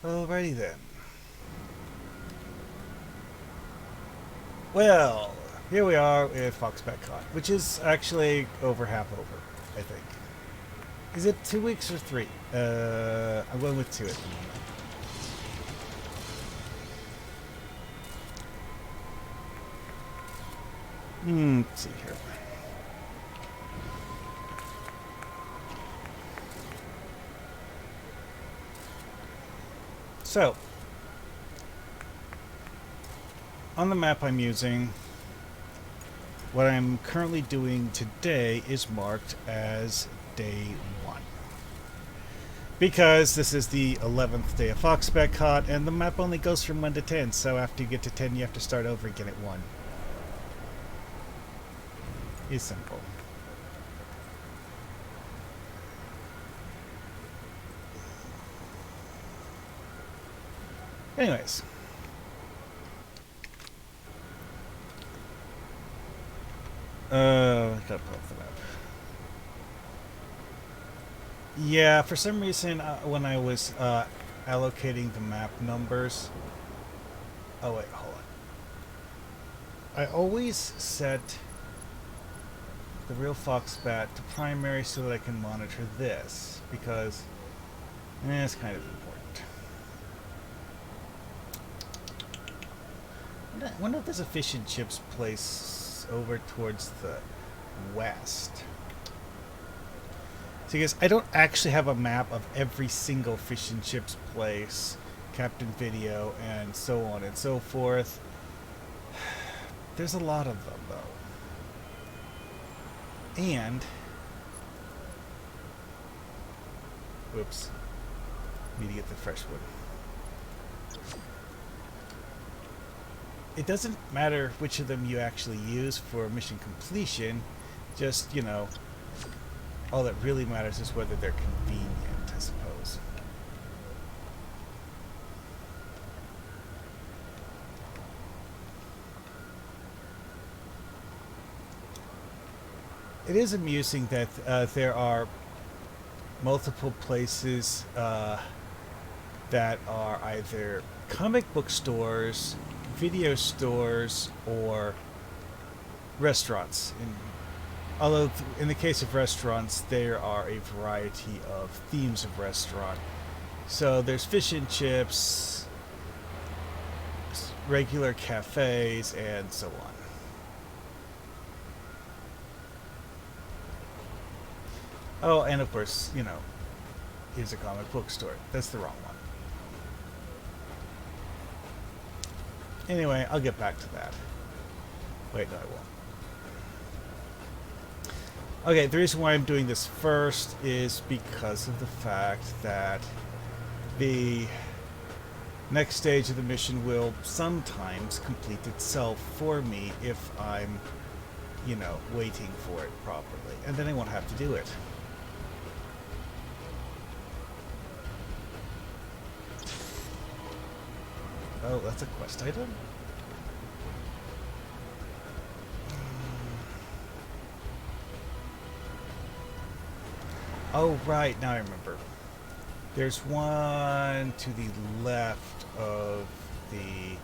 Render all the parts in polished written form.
Alrighty then. Well, here we are with Foxbatcon, which is actually over half over, I think. Is it 2 weeks or three? I'm going with two at the moment. Let's see here. So, on the map I'm using, what I'm currently doing today is marked as day 1. Because this is the 11th day of Foxbatcon, and the map only goes from 1 to 10, so after you get to 10 you have to start over again at 1. It's simple. Anyways. I gotta pull up the map. Yeah, for some reason, when I was allocating the map numbers... Oh, wait, hold on. I always set the real Foxbat to primary so that I can monitor this, because it's kind of important. I wonder if there's a fish and chips place over towards the west. So guys, I don't actually have a map of every single fish and chips place, Captain Video, and so on and so forth. There's a lot of them, though. And... Whoops. Need to get the fresh wood. It doesn't matter which of them you actually use for mission completion, just, you know, all that really matters is whether they're convenient, I suppose. It is amusing that there are multiple places that are either comic book stores, video stores, or restaurants. Although in the case of restaurants, there are a variety of themes of restaurant. So there's fish and chips, regular cafes, and so on. Oh, and of course, you know, here's a comic book store. That's the wrong one. Anyway, I'll get back to that. Wait, no, I won't. Okay, the reason why I'm doing this first is because of the fact that the next stage of the mission will sometimes complete itself for me if I'm, you know, waiting for it properly. And then I won't have to do it. Oh, that's a quest item? Oh, right, now I remember. There's one to the left of the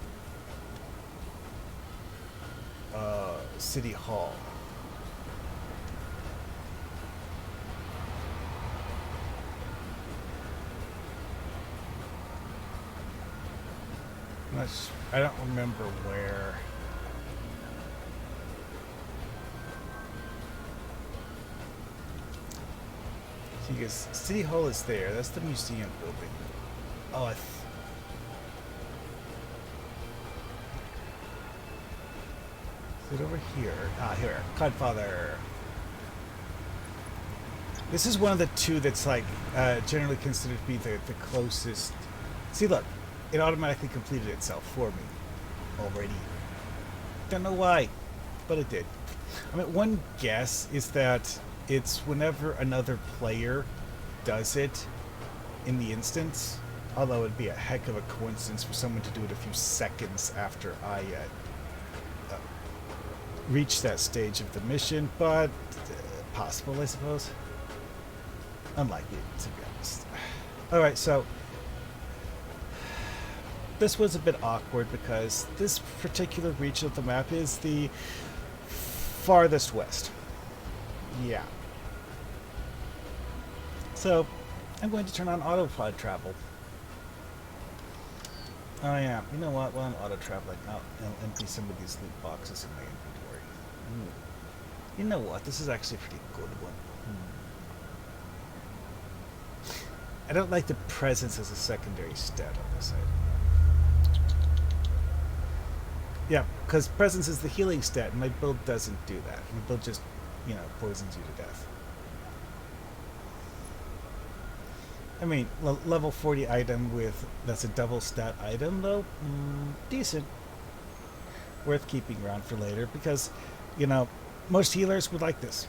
City Hall. I don't remember where. Because City Hall is there. That's the museum building. Oh, is it over here? Ah, here. Godfather. This is one of the two that's like generally considered to be the closest. See, look. It automatically completed itself for me already. Don't know why, but it did. I mean, one guess is that it's whenever another player does it in the instance, although it'd be a heck of a coincidence for someone to do it a few seconds after I reach that stage of the mission, but possible, I suppose. Unlikely, to be honest. Alright, so this was a bit awkward because this particular region of the map is the farthest west. Yeah. So, I'm going to turn on autopilot travel. Oh yeah, you know what? While I'm auto-traveling, I'll empty some of these loot boxes in my inventory. You know what? This is actually a pretty good one. I don't like the presence as a secondary stat on this item. Yeah, because presence is the healing stat, and my build doesn't do that. My build just, poisons you to death. I mean, level 40 item that's a double stat item, though, decent. Worth keeping around for later, because, most healers would like this.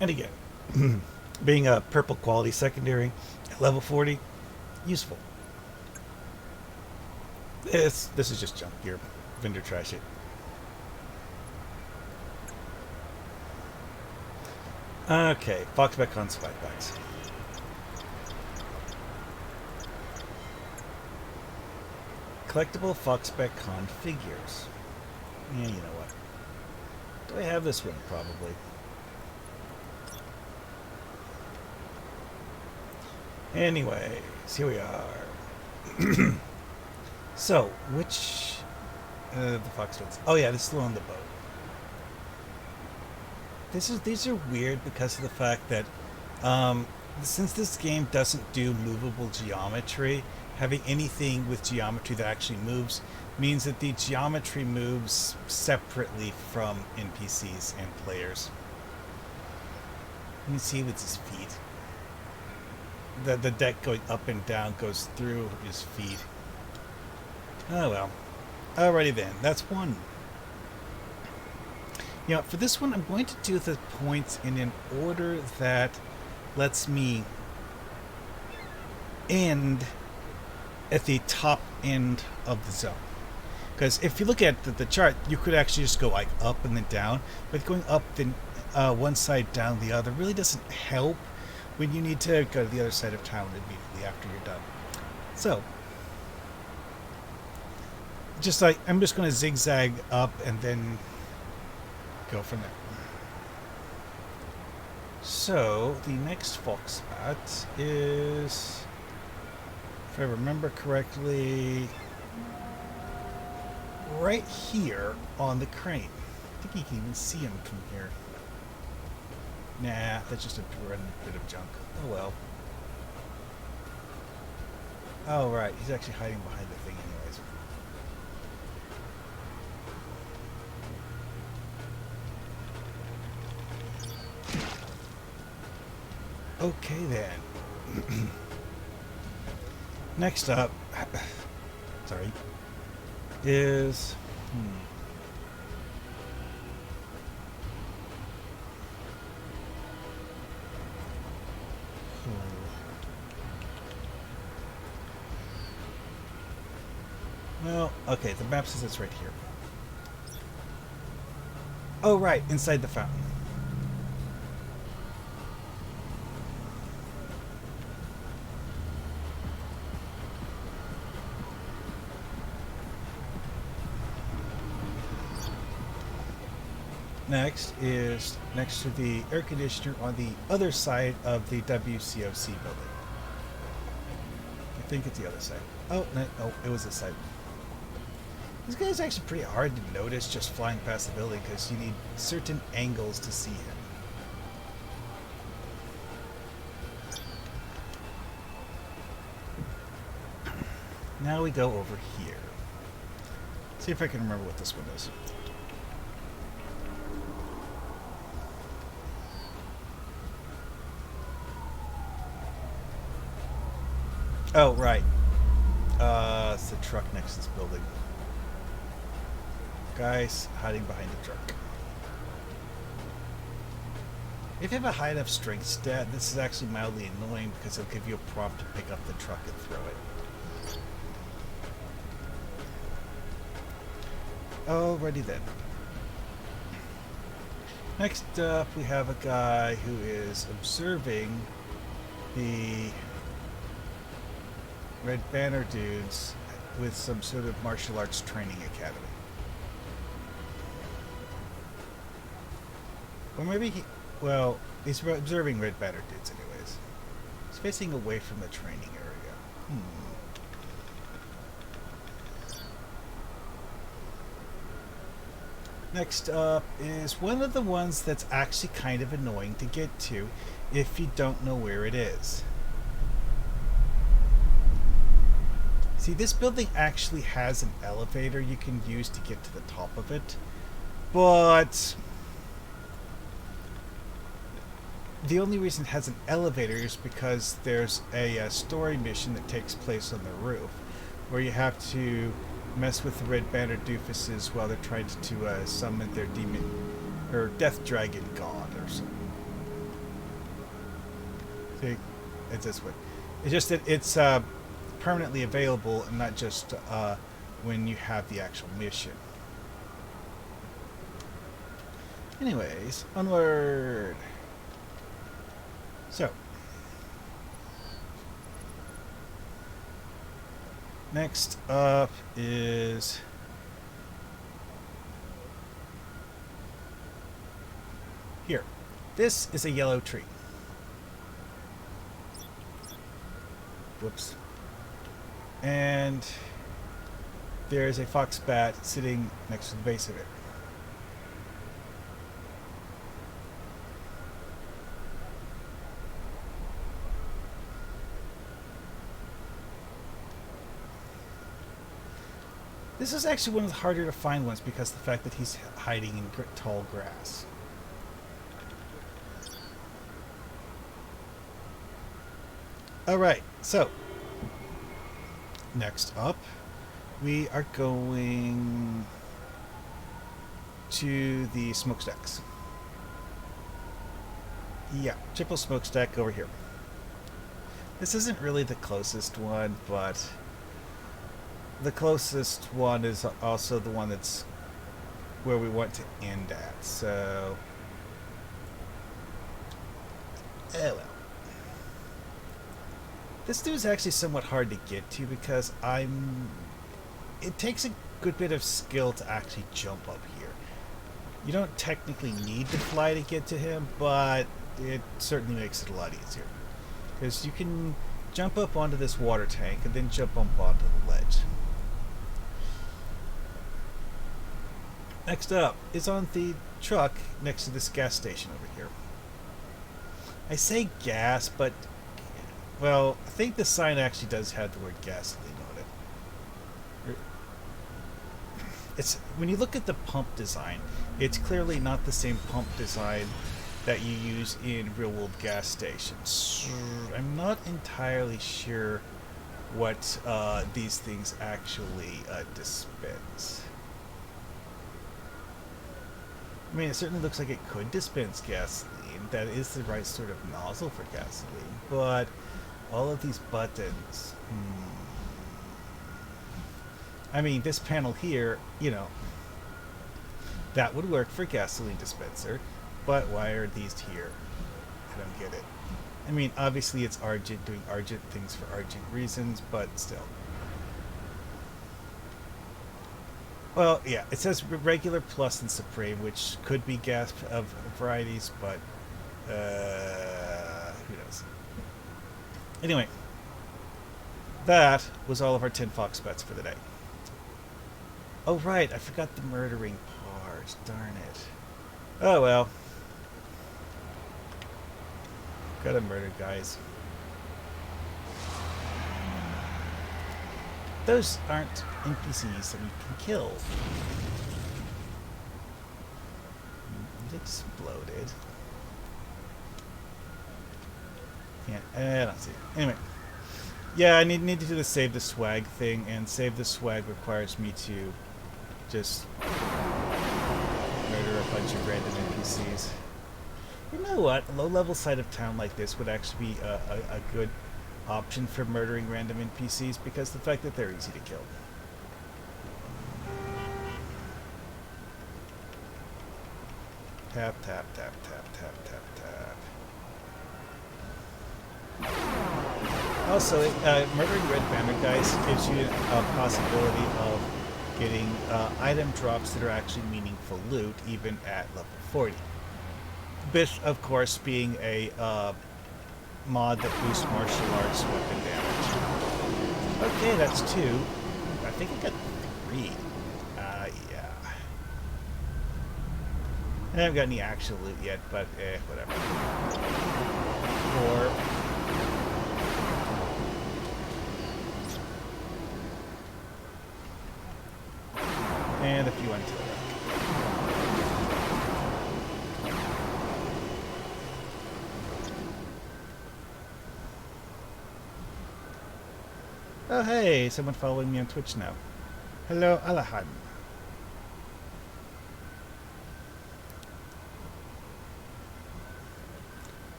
And again, being a purple quality secondary at level 40, useful. This is just junk gear. Vendor trash it. Okay, Foxbatcon spikebacks. Collectible Foxbatcon figures. Yeah, you know what? Do I have this one? Probably. Anyways, here we are. So, which... the Foxwoods. Oh yeah, this is the one on the boat. These are weird because of the fact that since this game doesn't do movable geometry, having anything with geometry that actually moves means that the geometry moves separately from NPCs and players. You can see with his feet. The deck going up and down goes through his feet. Oh well. Alrighty then, that's one. For this one, I'm going to do the points in an order that lets me end at the top end of the zone. Because if you look at the chart, you could actually just go like up and then down, but going up then one side down the other really doesn't help when you need to go to the other side of town immediately after you're done. So, I'm just going to zigzag up and then go from there. So, the next Foxbat is, if I remember correctly, right here on the crane. I think you can even see him from here. Nah, that's just a bit of junk. Oh well. Oh right, he's actually hiding behind the thing anyways. Okay then. Next up, sorry, is well, okay, the map says it's right here. Oh right, inside the fountain. Next is next to the air conditioner on the other side of the WCOC building. I think it's the other side. Oh, no, it was this side. This guy's actually pretty hard to notice just flying past the building because you need certain angles to see him. Now we go over here. See if I can remember what this one is. Oh, right. It's the truck next to this building. Guys hiding behind the truck. If you have a high enough strength stat, this is actually mildly annoying because it'll give you a prompt to pick up the truck and throw it. Alrighty then. Next up, we have a guy who is observing the Red Banner dudes with some sort of martial arts training academy. Or maybe he... Well, he's observing Red Banner dudes anyways. He's facing away from the training area. Next up is one of the ones that's actually kind of annoying to get to if you don't know where it is. See, this building actually has an elevator you can use to get to the top of it, but the only reason it has an elevator is because there's a story mission that takes place on the roof where you have to mess with the Red Banner doofuses while they're trying to summon their demon or death dragon god or something. See, it's this way. It's just that it's permanently available and not just when you have the actual mission. Anyways, onward. So, next up is here. This is a yellow tree. Whoops. And there's a foxbat sitting next to the base of it. This is actually one of the harder to find ones because of the fact that he's hiding in tall grass. Alright, so next up we are going to the smokestacks. Yeah, triple smokestack over here. This isn't really the closest one, but the closest one is also the one that's where we want to end at, so... Oh well. This dude is actually somewhat hard to get to because it takes a good bit of skill to actually jump up here. You don't technically need to fly to get to him, but it certainly makes it a lot easier. Because you can jump up onto this water tank and then jump up onto the ledge. Next up is on the truck next to this gas station over here. I say gas, but, well, I think the sign actually does have the word gasoline on it. It's, when you look at the pump design, it's clearly not the same pump design that you use in real-world gas stations. I'm not entirely sure what these things actually dispense. I mean, it certainly looks like it could dispense gasoline. That is the right sort of nozzle for gasoline. But all of these buttons... I mean, this panel here, you know, that would work for gasoline dispenser. But why are these here? I don't get it. I mean, obviously it's Argent doing Argent things for Argent reasons, but still. Well, yeah, it says regular, plus, and supreme, which could be gas of varieties, but who knows. Anyway, that was all of our 10 Foxbats for the day. Oh, right, I forgot the murdering part. Darn it. Oh, well. Gotta murder guys. Those aren't NPCs that we can kill. It exploded. Can't. I don't see it. Anyway. Yeah, I need to do the save the swag thing, and save the swag requires me to just murder a bunch of random NPCs. You know what? A low-level side of town like this would actually be a good option for murdering random NPCs because the fact that they're easy to kill. Tap, tap, tap, tap, tap, tap, tap. Also, murdering red banner guys gives you a possibility of getting item drops that are actually meaningful loot, even at level 40. This, of course, being a mod that boosts martial arts weapon damage. Okay, that's 2. I think I got 3. Yeah. I haven't got any actual loot yet, but whatever. 4. And a few until. Oh hey, someone following me on Twitch now. Hello, Alahan.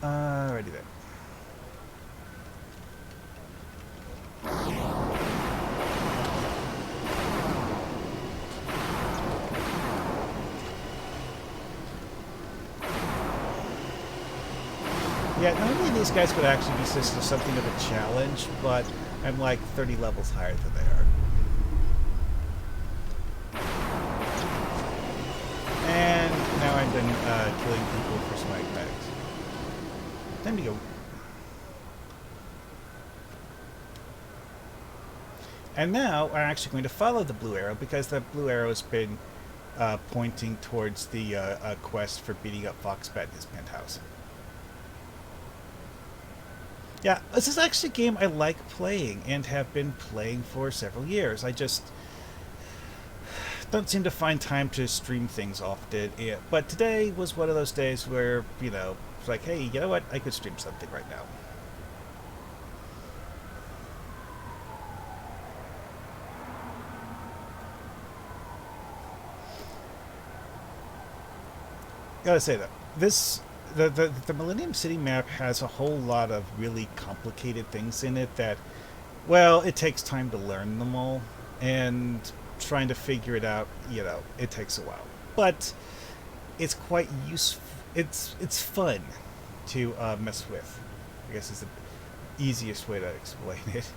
Alrighty then. Yeah, normally these guys would actually be something of a challenge, but I'm like 30 levels higher than they are. And now I'm done killing people for swag bags. Time to go. And now we're actually going to follow the blue arrow, because the blue arrow has been pointing towards the quest for beating up Foxbat in his penthouse. Yeah, this is actually a game I like playing and have been playing for several years. I just don't seem to find time to stream things often. Yeah, but today was one of those days where, you know, it's like, hey, you know what? I could stream something right now. Gotta say though, the Millennium City map has a whole lot of really complicated things in it that, well, it takes time to learn them all, and trying to figure it out, you know, it takes a while. But it's quite useful. It's fun to mess with, I guess is the easiest way to explain it.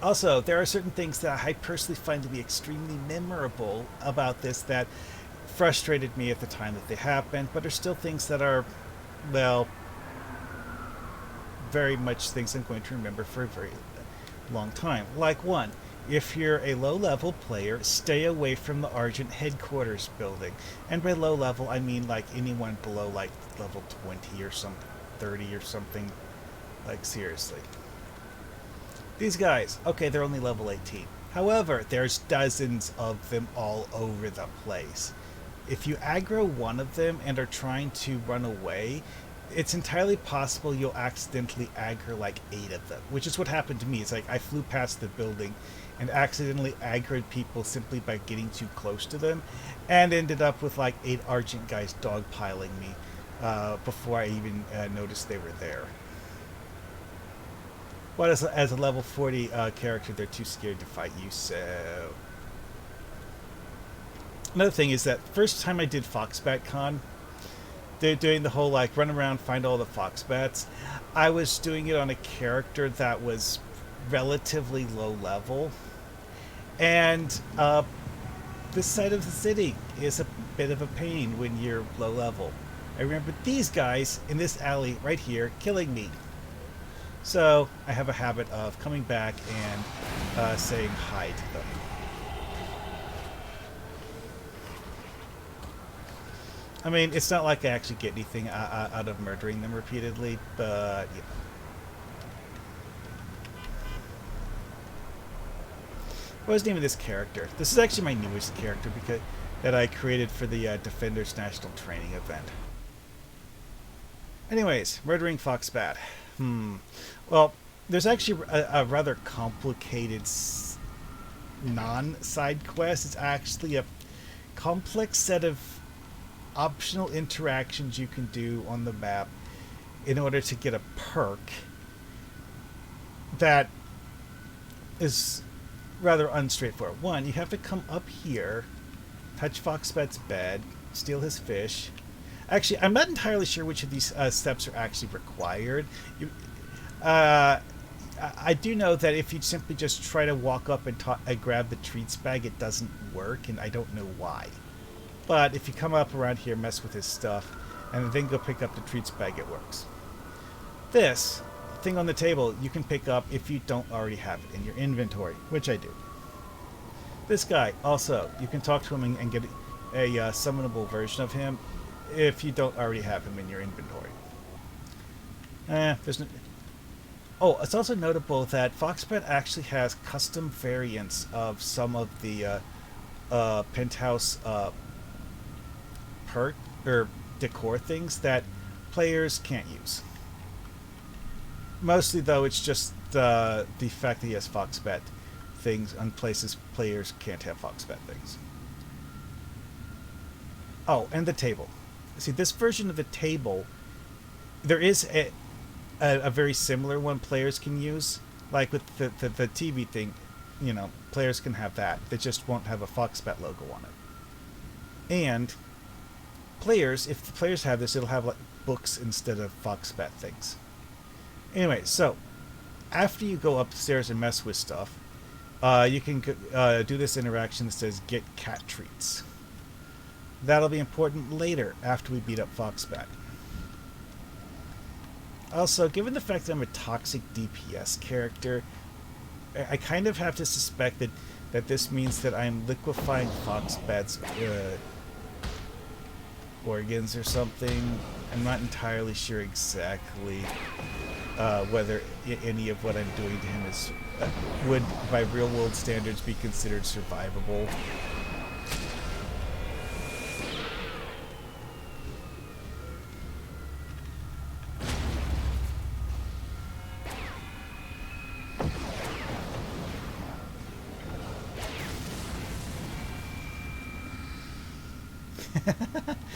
Also, there are certain things that I personally find to be extremely memorable about this that frustrated me at the time that they happened, but are still things that are, well, very much things I'm going to remember for a very long time. Like one, if you're a low-level player, stay away from the Argent headquarters building. And by low level, I mean like anyone below like level 20 or some 30 or something. Like seriously. These guys, okay, they're only level 18. However, there's dozens of them all over the place. If you aggro one of them and are trying to run away, it's entirely possible you'll accidentally aggro like 8 of them, which is what happened to me. It's like I flew past the building and accidentally aggroed people simply by getting too close to them, and ended up with like 8 Argent guys dogpiling me before I even noticed they were there. But as a level 40 character, they're too scared to fight you, so... Another thing is that first time I did Foxbatcon, they're doing the whole, like, run around, find all the Foxbats. I was doing it on a character that was relatively low level. And this side of the city is a bit of a pain when you're low level. I remember these guys in this alley right here killing me. So I have a habit of coming back and saying hi to them. I mean, it's not like I actually get anything out of murdering them repeatedly, but yeah. What was the name of this character? This is actually my newest character that I created for the Defenders National Training event. Anyways, murdering Foxbat. Well, there's actually a rather complicated non-side quest. It's actually a complex set of optional interactions you can do on the map in order to get a perk that is rather unstraightforward. One, you have to come up here, touch Foxbat's bed, steal his fish. Actually, I'm not entirely sure which of these steps are actually required. I do know that if you simply just try to walk up and grab the treats bag, it doesn't work, and I don't know why. But if you come up around here, mess with his stuff, and then go pick up the treats bag, it works. This thing on the table you can pick up if you don't already have it in your inventory, which I do. This guy, also, you can talk to him and get a summonable version of him if you don't already have him in your inventory. There's no... Oh, it's also notable that Foxbat actually has custom variants of some of the penthouse perk or decor things that players can't use. Mostly, though, it's just the fact that he has Foxbat things on places players can't have Foxbat things. Oh, and the table. See, this version of the table, there is a very similar one players can use. Like with the TV thing, you know, players can have that. They just won't have a Foxbat logo on it. And players, if the players have this, it'll have like books instead of Foxbat things. Anyway, so after you go upstairs and mess with stuff, you can do this interaction that says get cat treats. That'll be important later after we beat up Foxbat. Also, given the fact that I'm a toxic DPS character, I kind of have to suspect that this means that I'm liquefying Foxbat's organs or something. I'm not entirely sure exactly whether any of what I'm doing to him is would, by real-world standards, be considered survivable.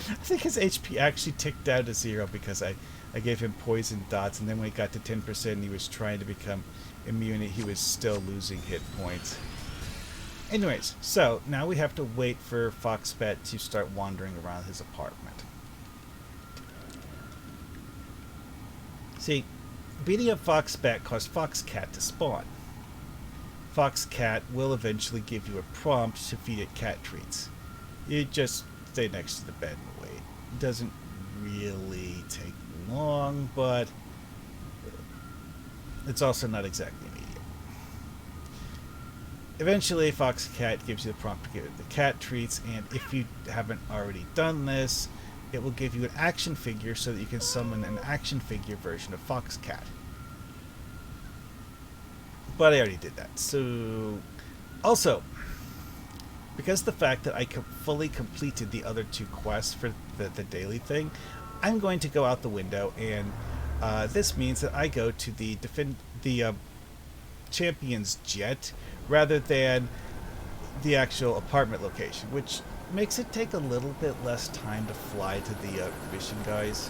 I think his HP actually ticked down to 0 because I gave him poison dots, and then when he got to 10% and he was trying to become immune, he was still losing hit points. Anyways, so now we have to wait for Foxbat to start wandering around his apartment. See, beating up Foxbat caused Foxcat to spawn. Foxcat will eventually give you a prompt to feed it cat treats. You just stay next to the bed and wait. It doesn't really take long, but it's also not exactly immediate. Eventually, Foxcat gives you the prompt to give it the cat treats, and if you haven't already done this, it will give you an action figure so that you can summon an action figure version of Foxcat. But I already did that. So, also, because of the fact that I fully completed the other 2 quests for the daily thing, I'm going to go out the window, and this means that I go to the Champion's Jet rather than the actual apartment location, which makes it take a little bit less time to fly to the mission guys.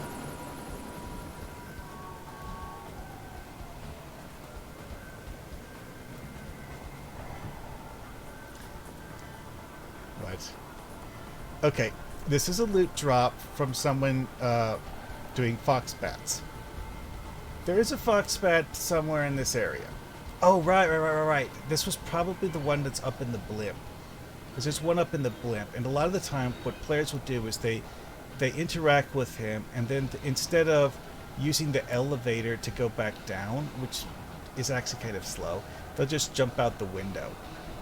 What? Okay, this is a loot drop from someone doing Foxbats. There is a Foxbat somewhere in this area. Oh, right. This was probably the one that's up in the blimp. Because there's one up in the blimp, and a lot of the time what players will do is they interact with him, and then instead of using the elevator to go back down, which is actually kind of slow, they'll just jump out the window.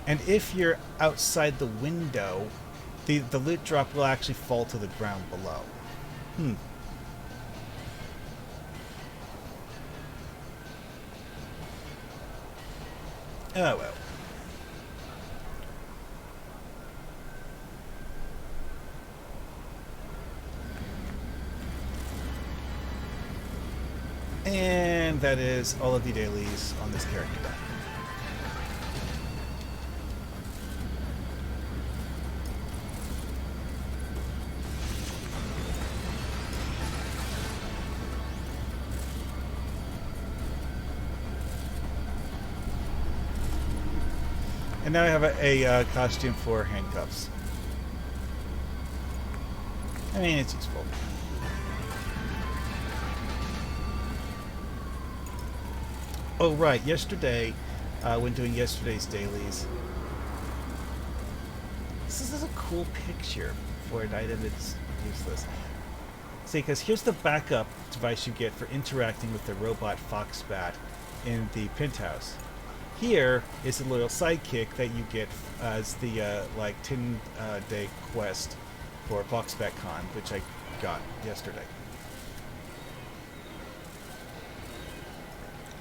And if you're outside the window, the loot drop will actually fall to the ground below. Oh well. And that is all of the dailies on this character done. now I have a costume for handcuffs. I mean, it's useful. Oh, right. Yesterday, when doing yesterday's dailies, this is a cool picture for an item that's useless. See, because here's the backup device you get for interacting with the robot Foxbat in the penthouse. Here is a little sidekick that you get as the like 10-day quest for Foxbatcon, which I got yesterday.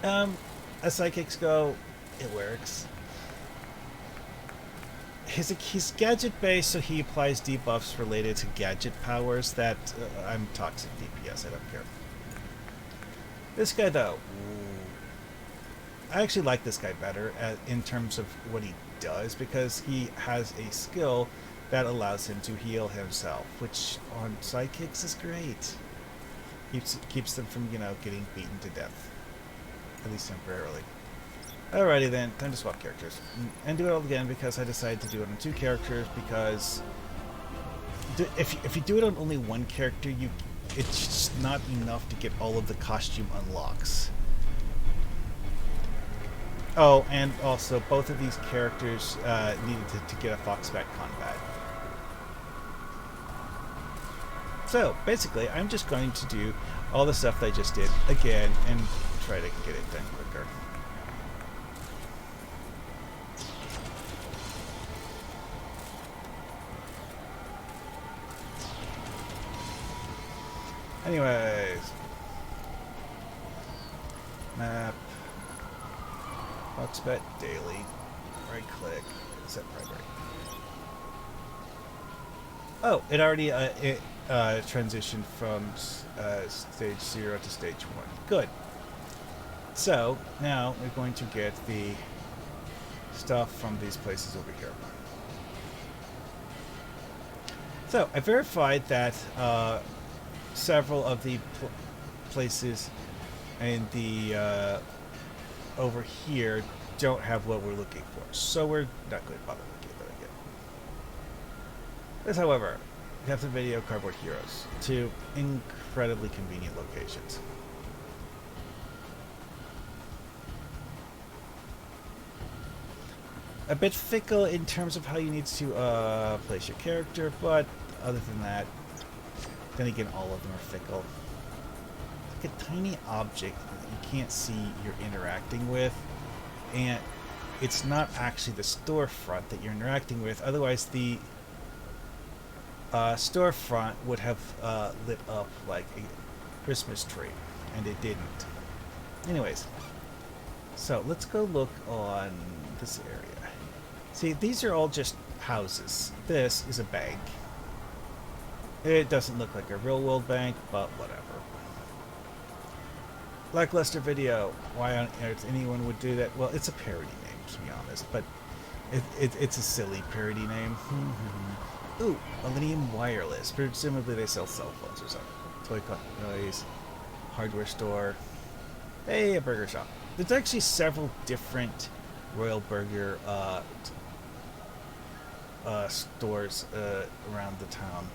As sidekicks go, it works. He's gadget based, so he applies debuffs related to gadget powers that I'm toxic DPS. I don't care. This guy though, I actually like this guy better in terms of what he does, because he has a skill that allows him to heal himself, which on sidekicks is great. Keeps them from, you know, getting beaten to death, at least temporarily. Alrighty then, time to swap characters. And do it all again, because I decided to do it on 2 characters, because if you do it on only 1 character, it's just not enough to get all of the costume unlocks. Oh, and also, both of these characters needed to get a Foxbatcon badge. So, basically, I'm just going to do all the stuff that I just did again and try to get it done quicker. Anyways. Map. Foxbat daily. Right click. Set primary. Oh, it already transitioned from stage 0 to stage 1. Good. So, now we're going to get the stuff from these places over here. So, I verified that several of the places in the over here don't have what we're looking for, so we're not going to bother looking at that again. This, however, Captain Video Cardboard Heroes, 2 incredibly convenient locations. A bit fickle in terms of how you need to place your character, but other than that, then again, all of them are fickle. Like a tiny object that you can't see you're interacting with, and it's not actually the storefront that you're interacting with. Otherwise, the storefront would have lit up like a Christmas tree, and it didn't. Anyways, so let's go look on this area. See, these are all just houses. This is a bank. It doesn't look like a real world bank, but whatever. Lackluster video. Why on earth anyone would do that? Well, it's a parody name, to be honest, but it's a silly parody name. Ooh, Millennium Wireless. Presumably they sell cell phones or something. Toy toys, hardware store. Hey, a burger shop. There's actually several different Royal Burger stores around the town.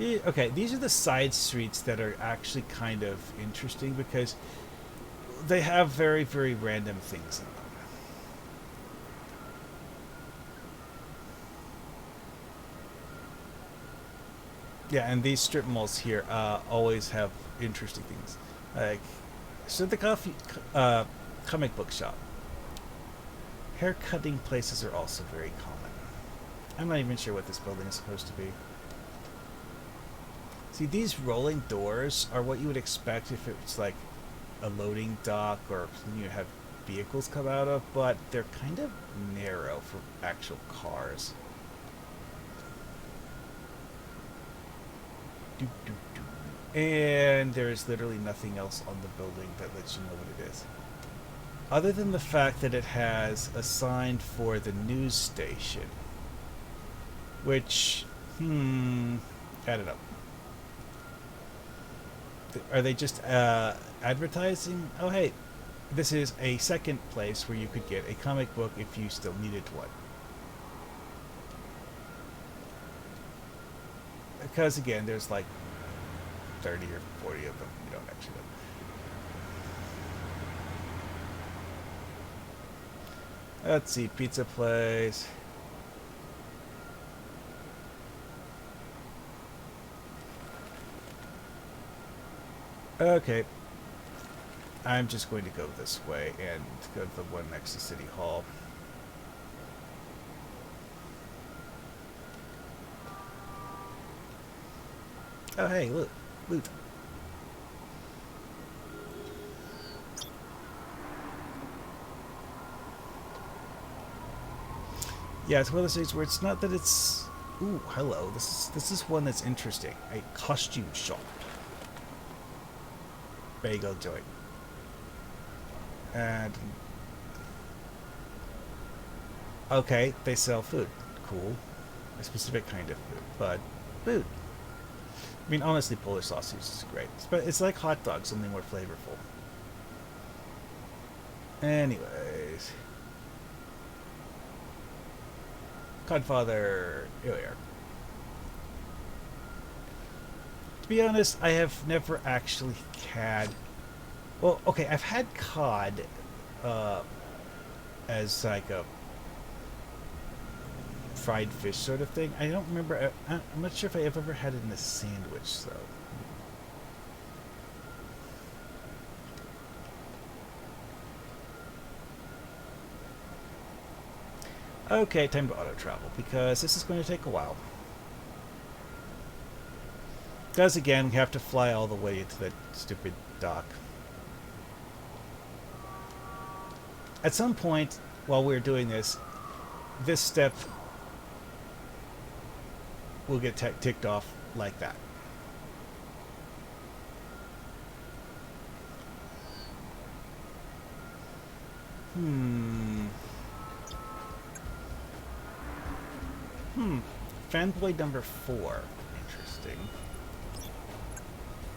Okay, these are the side streets that are actually kind of interesting because they have very, very random things in them. Yeah, and these strip malls here always have interesting things. Like, so the comic book shop. Hair cutting places are also very common. I'm not even sure what this building is supposed to be. See, these rolling doors are what you would expect if it's like a loading dock or something you have vehicles come out of, but they're kind of narrow for actual cars. And there's literally nothing else on the building that lets you know what it is. Other than the fact that it has a sign for the news station. Which, add it up. Are they just advertising? Oh, hey, this is a second place where you could get a comic book if you still needed one. Because again, there's like 30 or 40 of them. You don't actually know. Let's see, pizza place. Okay. I'm just going to go this way and go to the one next to City Hall. Oh, hey, look. Loot. Yeah, it's one of those things where it's not that it's... Ooh, hello. This is one that's interesting. A costume shop. Bagel joint. And... Okay, they sell food. Cool. A specific kind of food. But, food. I mean, honestly, Polish sausage is great. It's like hot dogs, only more flavorful. Anyways... Godfather. Here we are. To be honest, I have never actually had... Well, okay, I've had cod as like a fried fish sort of thing. I don't remember... I'm not sure if I've ever had it in a sandwich, though. Okay, time to auto-travel, because this is going to take a while. Because, again, we have to fly all the way into that stupid dock. At some point, while we're doing this, this step will get ticked off like that. Fanboy number 4. Interesting.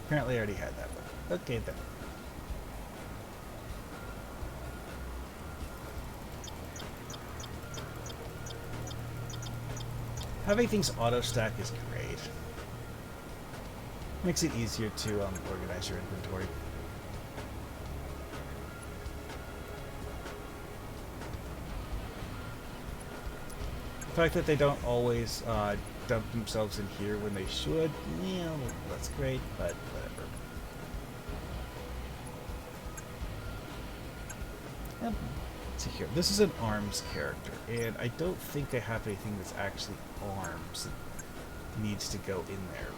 Apparently I already had that one. Okay then. Having things auto-stack is great. Makes it easier to organize your inventory. The fact that they don't always dump themselves in here when they should, yeah, well, that's great, but whatever. Let's see here. This is an ARMS character, and I don't think I have anything that's actually ARMS that needs to go in there.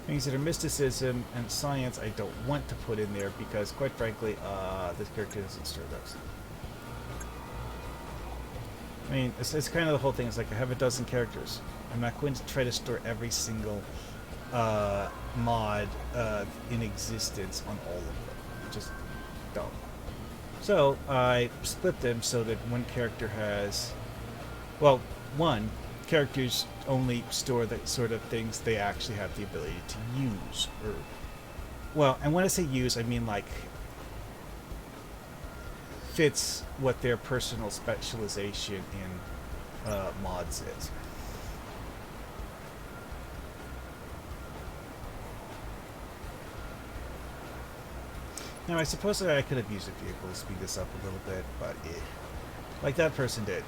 Things that are mysticism and science I don't want to put in there because, quite frankly, this character doesn't store those. I mean, it's kind of the whole thing. It's like I have a dozen characters. I'm not going to try to store every single mod in existence on all of them. Just don't. So I split them so that one character has... Well, one, characters only store the sort of things they actually have the ability to use. Or, well, and when I say use, I mean like... fits what their personal specialization in mods is. Now, I suppose that I could have used a vehicle to speed this up a little bit, but like that person did.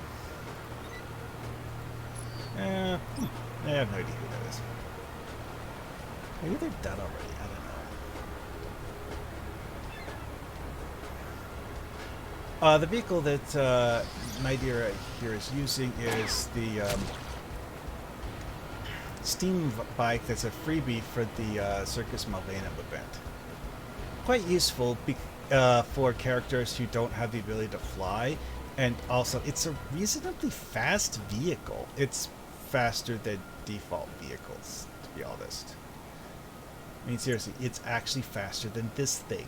I have no idea who that is. Maybe they're done already. I don't know. The vehicle that my dear here is using is the Steam bike that's a freebie for the Circus Malvanum event. Quite useful for characters who don't have the ability to fly, and also it's a reasonably fast vehicle. It's faster than default vehicles, to be honest. I mean, seriously, it's actually faster than this thing.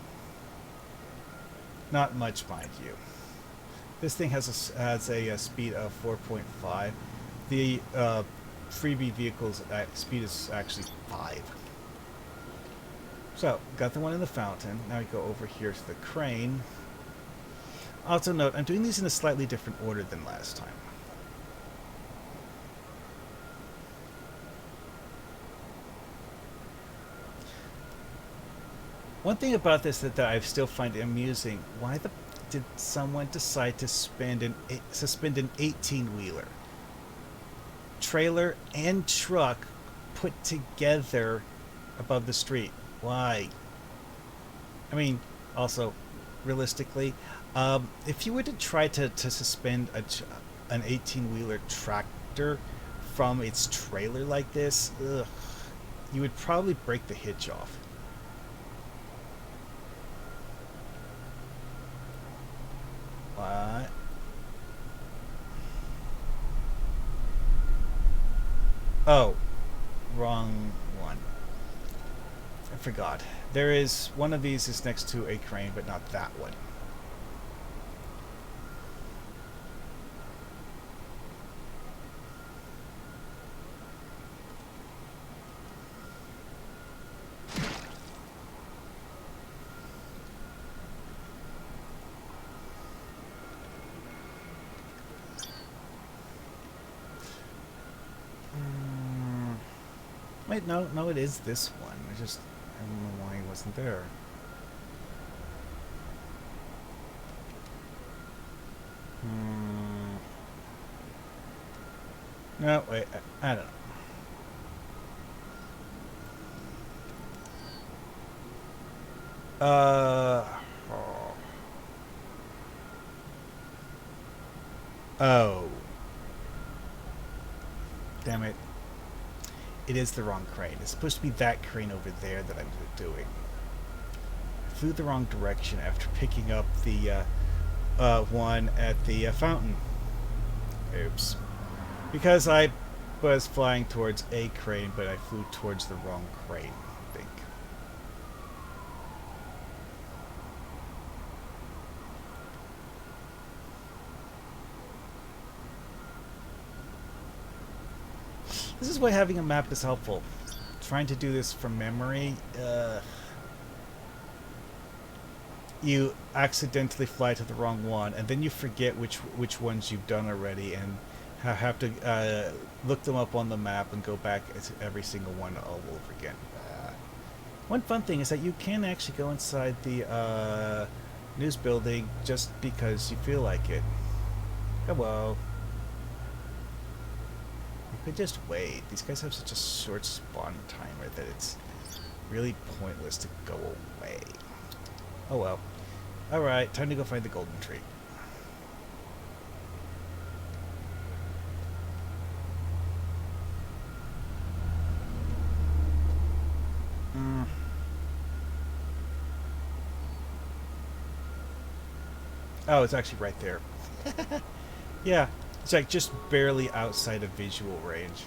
Not much, mind you. This thing has a speed of 4.5. The freebie vehicle's speed is actually 5. So, got the one in the fountain. Now we go over here to the crane. Also note, I'm doing these in a slightly different order than last time. One thing about this that I still find amusing, why did someone decide to suspend an 18-wheeler? Trailer and truck put together above the street. Why? I mean, also, realistically, if you were to try to suspend an 18-wheeler tractor from its trailer like this, ugh, you would probably break the hitch off. What? Oh, wrong one. I forgot. There is one of these is next to a crane, but not that one. Wait, no, it is this one. I don't know why he wasn't there. No, wait, I don't know. Oh. Damn it. It is the wrong crane. It's supposed to be that crane over there that I'm doing. I flew the wrong direction after picking up the one at the fountain. Oops. Because I was flying towards a crane, but I flew towards the wrong crane, I think. This is why having a map is helpful. Trying to do this from memory, you accidentally fly to the wrong one, and then you forget which ones you've done already, and have to look them up on the map and go back to every single one all over again. One fun thing is that you can actually go inside the news building just because you feel like it. Hello. Could just wait. These guys have such a short spawn timer that it's really pointless to go away. Oh well. Alright, time to go find the golden tree. Oh, it's actually right there. Yeah. It's like just barely outside of visual range.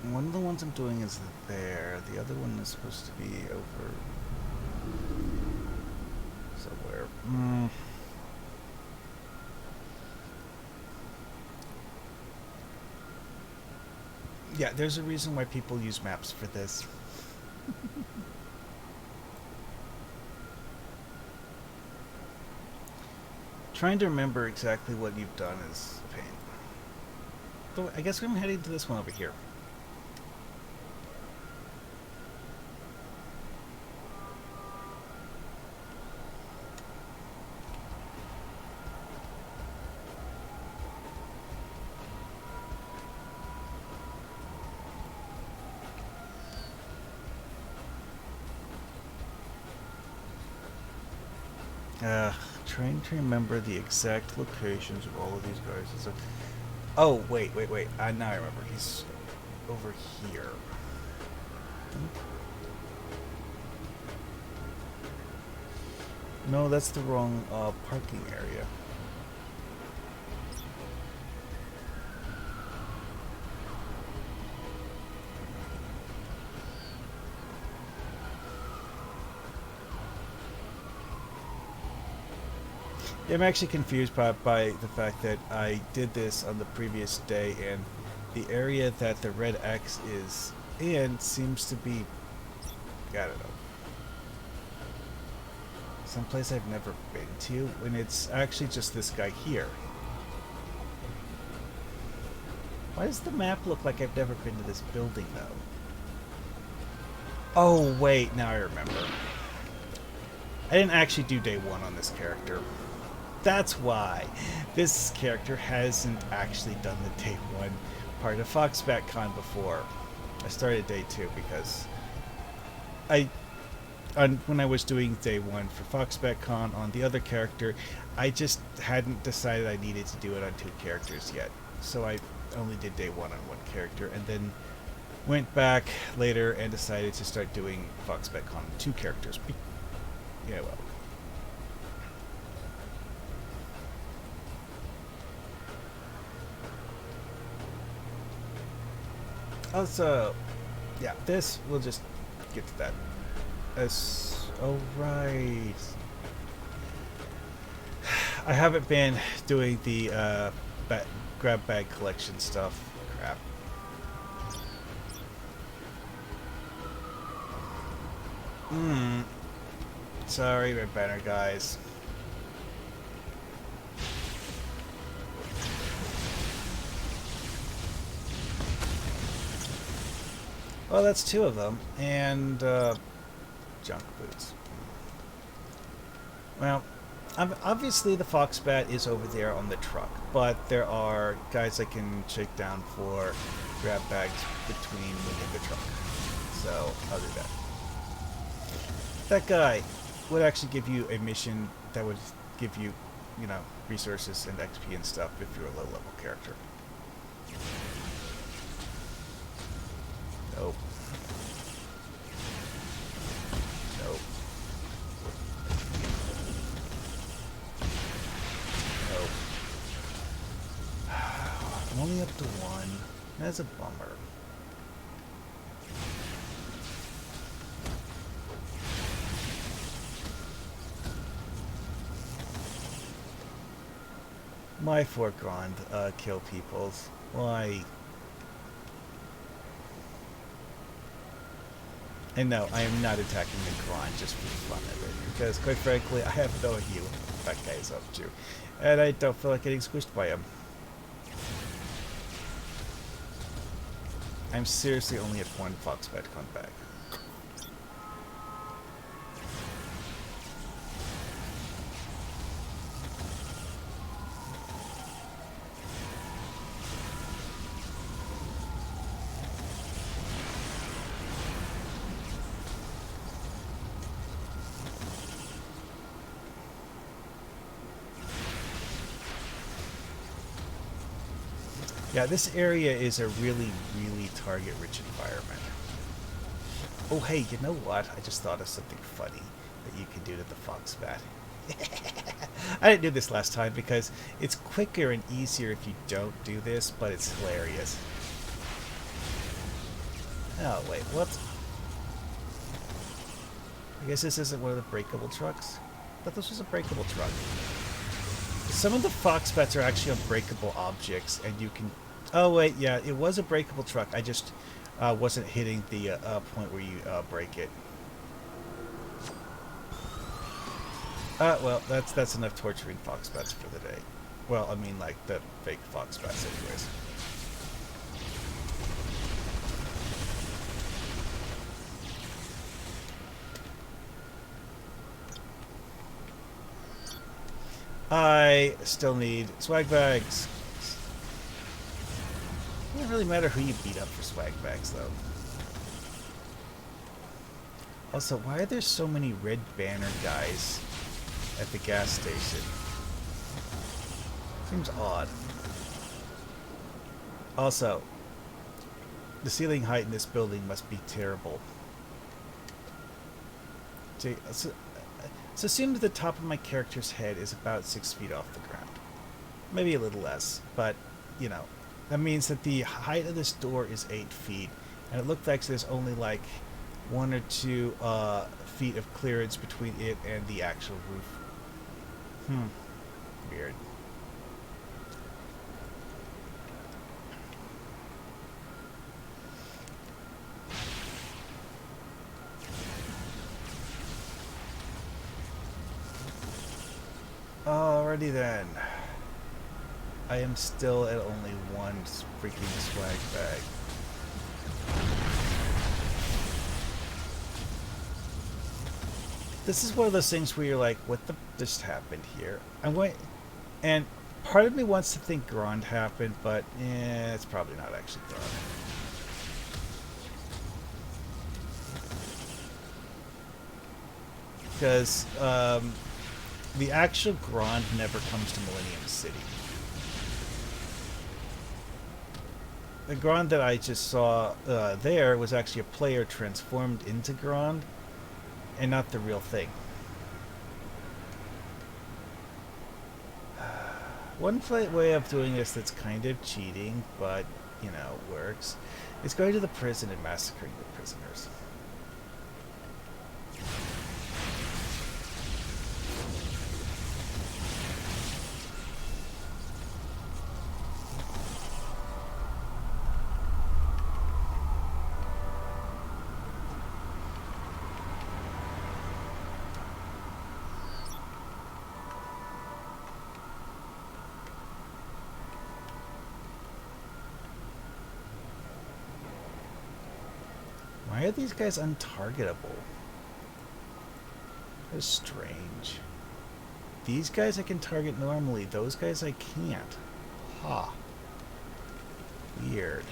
One of the ones I'm doing is there. The other one is supposed to be over somewhere. Yeah, there's a reason why people use maps for this. Trying to remember exactly what you've done is a pain. So I guess I'm heading to this one over here. Trying to remember the exact locations of all of these guys. Oh, wait. Now I remember. He's over here. No, that's the wrong parking area. Yeah, I'm actually confused by the fact that I did this on the previous day, and the area that the red X is in seems to be, I don't know, someplace I've never been to, when it's actually just this guy here. Why does the map look like I've never been to this building, though? Oh, wait, now I remember. I didn't actually do day one on this character. That's why. This character hasn't actually done the day one part of Foxbatcon before. I started day two because when I was doing day one for Foxbatcon on the other character, I just hadn't decided I needed to do it on two characters yet. So I only did day one on one character, and then went back later and decided to start doing Foxbatcon on two characters. Yeah, well. Also, yeah, this, we'll just get to that. Oh, right. I haven't been doing the grab bag collection stuff. Crap. Sorry, my banner guys. Well, that's two of them, and junk boots. Well, obviously the Foxbat is over there on the truck, but there are guys I can shake down for grab bags between me and the truck. So I'll do that. That guy would actually give you a mission that would give you, you know, resources and XP and stuff if you're a low-level character. Nope. Nope. Nope. I'm only up to one. That's a bummer. My foreground kill peoples. Why? And no, I am not attacking the grind just for the fun of it, because quite frankly, I have no idea what that guy is up to, and I don't feel like getting squished by him. I'm seriously only at one Foxbatcon back. Yeah, this area is a really, really target-rich environment. Oh, hey, you know what? I just thought of something funny that you can do to the Foxbat. I didn't do this last time because it's quicker and easier if you don't do this, but it's hilarious. Oh, wait, what? I guess this isn't one of the breakable trucks? I thought this was a breakable truck. Some of the Foxbats are actually unbreakable objects, and you can... Oh, wait, yeah, it was a breakable truck. I just wasn't hitting the point where you break it. Well, that's enough torturing Foxbats for the day. Well, I mean, like, the fake Foxbats anyways. I still need swag bags. It doesn't really matter who you beat up for swag bags, though. Also, why are there so many red banner guys at the gas station. Seems odd. Also, the ceiling height in this building must be terrible. So assume that the top of my character's head is about 6 feet off the ground. Maybe a little less, but, you know, that means that the height of this door is 8 feet, and it looks like there's only like 1 or 2 feet of clearance between it and the actual roof. Weird. Alrighty then. I am still at only 1 freaking swag bag. This is one of those things where you're like, what the just happened here? And part of me wants to think Grand happened, but it's probably not actually Grand. Because the actual Grand never comes to Millennium City. The Grand that I just saw there was actually a player transformed into Grand, and not the real thing. One way of doing this that's kind of cheating, but, you know, works, is going to the prison and massacring the prisoners. Why are these guys untargetable? That's strange. These guys I can target normally. Those guys I can't. Ha. Weird.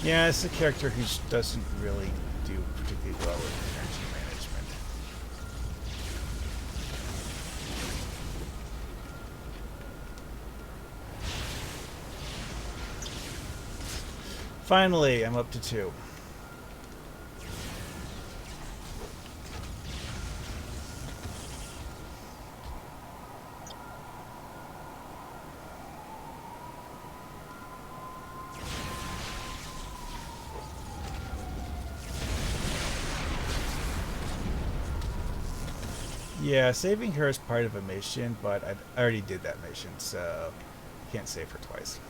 Yeah, it's a character who doesn't really do particularly well with energy management. Finally, I'm up to 2. Yeah, saving her is part of a mission, but I already did that mission, so I can't save her twice.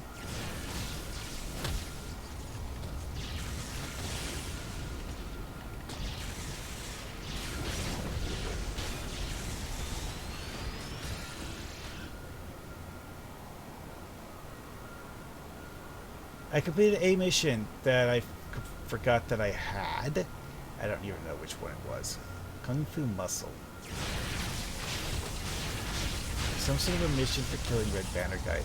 I completed a mission that I forgot that I had. I don't even know which one it was. Kung Fu Muscle. Some sort of a mission for killing Red Banner guys.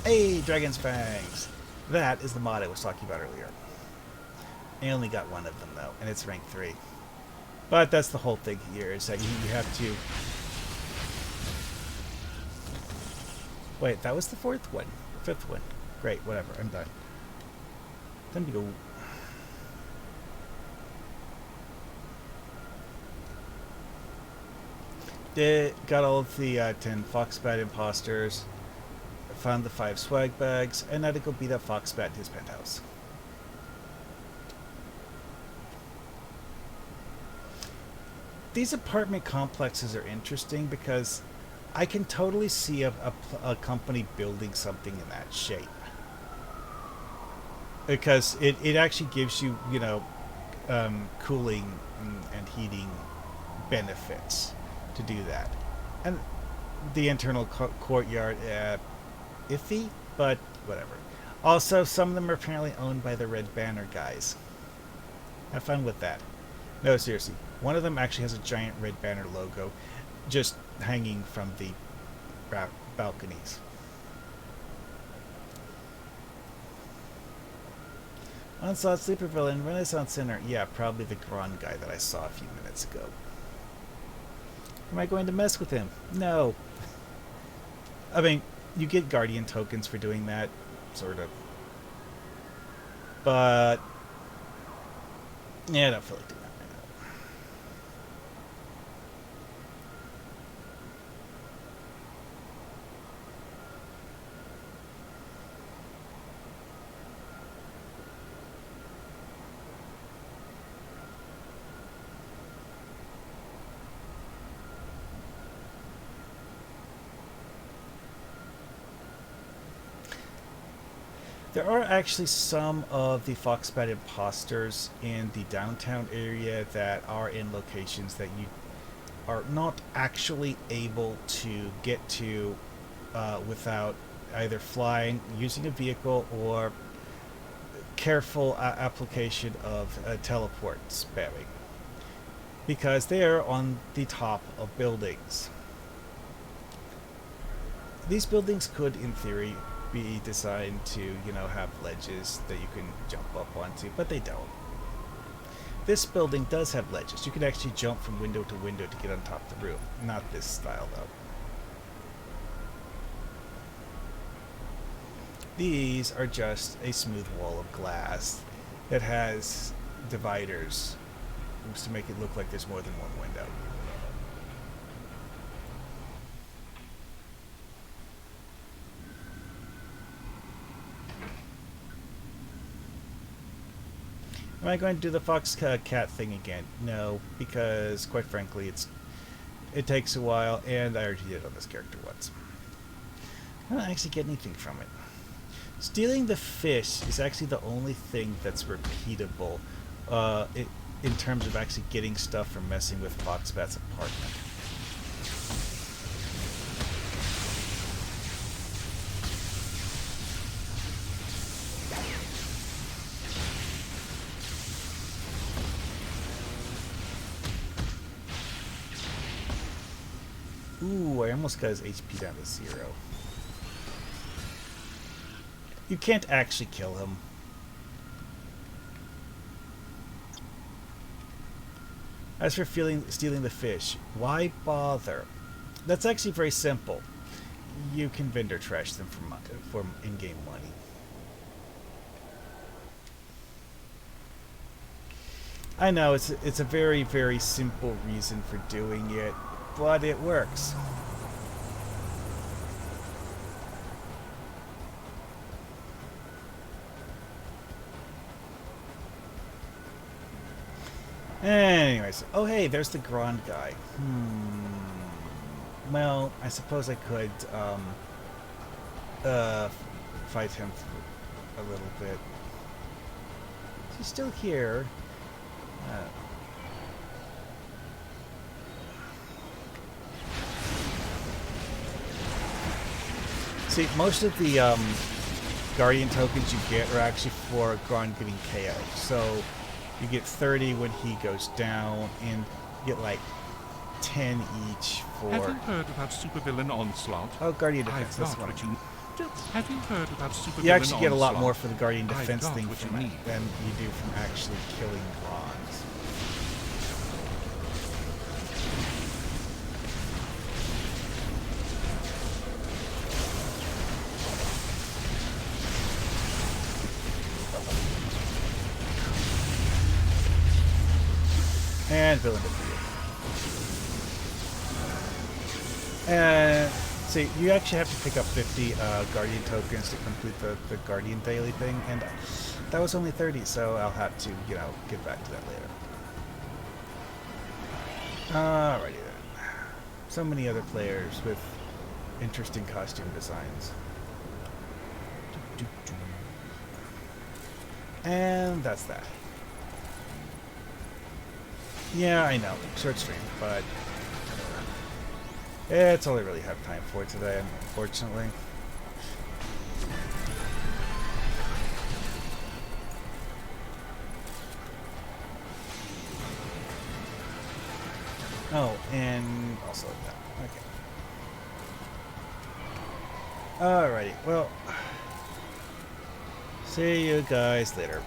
Hey, Dragon's Fangs! That is the mod I was talking about earlier. I only got 1 of them though, and it's rank 3. But that's the whole thing here, is that you have to... Wait, that was the 4th one. 5th one. Great, whatever, I'm done. Time to go. Got all of the 10 Foxbat imposters, found the 5 swag bags, and now to go beat up Foxbat in his penthouse. These apartment complexes are interesting because I can totally see a company building something in that shape. Because it actually gives you, you know, cooling and heating benefits to do that. And the internal courtyard, iffy, but whatever. Also, some of them are apparently owned by the Red Banner guys. Have fun with that. No, seriously. One of them actually has a giant Red Banner logo just hanging from the balconies. Onslaught, Sleeper Villain, Renaissance Center. Yeah, probably the Gron guy that I saw a few minutes ago. Am I going to mess with him? No. I mean, you get Guardian tokens for doing that, sort of. But yeah, I don't feel like doing that right now. There are actually some of the Foxbat imposters in the downtown area that are in locations that you are not actually able to get to without either flying, using a vehicle, or careful application of teleport spamming. Because they are on the top of buildings. These buildings could, in theory, be designed to, you know, have ledges that you can jump up onto, but they don't. This building does have ledges. You can actually jump from window to window to get on top of the roof. Not this style, though. These are just a smooth wall of glass that has dividers to make it look like there's more than one window. Am I going to do the Foxcat thing again? No, because quite frankly, it takes a while, and I already did it on this character once. I don't actually get anything from it. Stealing the fish is actually the only thing that's repeatable in terms of actually getting stuff from messing with Foxbat's apartment. Ooh, I almost got his HP down to 0. You can't actually kill him. As for stealing the fish, why bother? That's actually very simple. You can vendor trash them for in-game money. I know it's a very, very simple reason for doing it, but it works. Anyways, oh hey, there's the Grand guy. Well, I suppose I could fight him for a little bit. He's still here. See, most of the Guardian tokens you get are actually for Grand getting KO. So you get 30 when he goes down, and you get like 10 each for... Have you heard about Supervillain Onslaught? Oh, Guardian Defense, that's one. Have you heard about Supervillain You actually get a lot Onslaught? more for the Guardian Defense thing what from you it need. than you do from actually killing Grons. And villain defeated. And see, you actually have to pick up 50 Guardian tokens to complete the Guardian daily thing, and that was only 30, so I'll have to, you know, get back to that later. Alrighty then. So many other players with interesting costume designs. And that's that. Yeah, I know. Short stream, but it's all I really have time for today, unfortunately. Oh, and also that. Okay. Alrighty. Well, see you guys later.